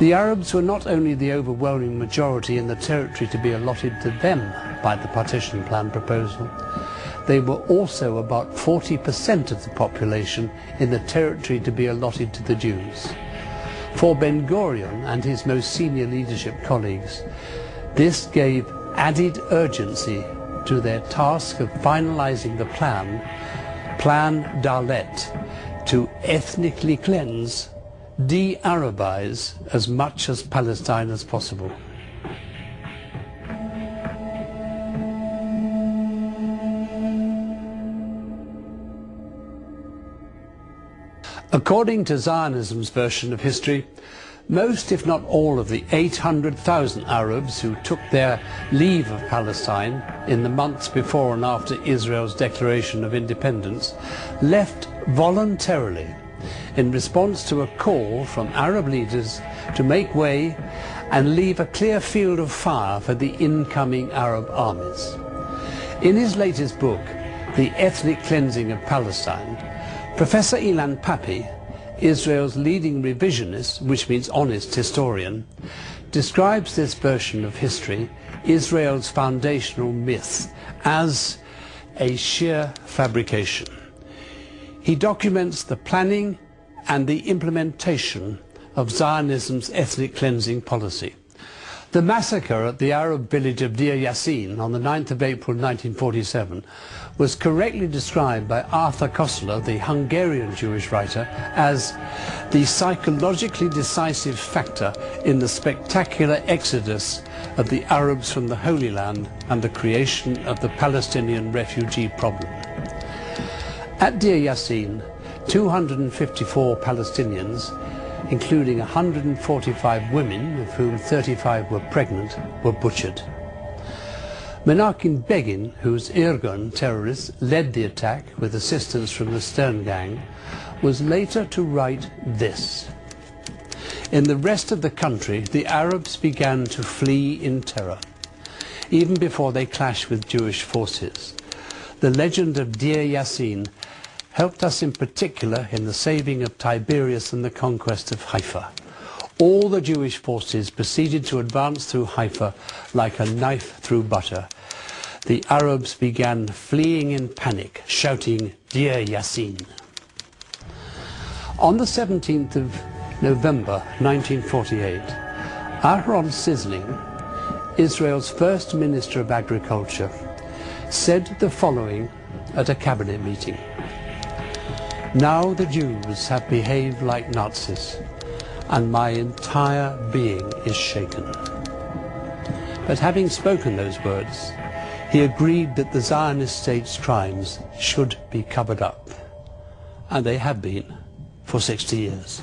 The Arabs were not only the overwhelming majority in the territory to be allotted to them by the partition plan proposal, they were also about 40% of the population in the territory to be allotted to the Jews. For Ben-Gurion and his most senior leadership colleagues, this gave added urgency to their task of finalizing the Plan Dalet, to ethnically cleanse, de-Arabize as much as Palestine as possible. According to Zionism's version of history, most, if not all, of the 800,000 Arabs who took their leave of Palestine in the months before and after Israel's declaration of independence left voluntarily in response to a call from Arab leaders to make way and leave a clear field of fire for the incoming Arab armies. In his latest book, The Ethnic Cleansing of Palestine, Professor Ilan Pappé, Israel's leading revisionist, which means honest historian, describes this version of history, Israel's foundational myth, as a sheer fabrication. He documents the planning and the implementation of Zionism's ethnic cleansing policy. The massacre at the Arab village of Deir Yassin on the 9th of April 1947 was correctly described by Arthur Koestler, the Hungarian Jewish writer, as the psychologically decisive factor in the spectacular exodus of the Arabs from the Holy Land and the creation of the Palestinian refugee problem. At Deir Yassin, 254 Palestinians, including 145 women, of whom 35 were pregnant, were butchered. Menachem Begin, whose Irgun terrorists led the attack with assistance from the Stern Gang, was later to write this: "In the rest of the country, the Arabs began to flee in terror, even before they clashed with Jewish forces. The legend of Deir Yassin helped us in particular in the saving of Tiberias and the conquest of Haifa. All the Jewish forces proceeded to advance through Haifa like a knife through butter. The Arabs began fleeing in panic, shouting, 'Deir Yassin.'" On the 17th of November 1948, Aharon Sisling, Israel's first Minister of Agriculture, said the following at a cabinet meeting: "Now the Jews have behaved like Nazis, and my entire being is shaken." But having spoken those words, he agreed that the Zionist state's crimes should be covered up, and they have been for 60 years.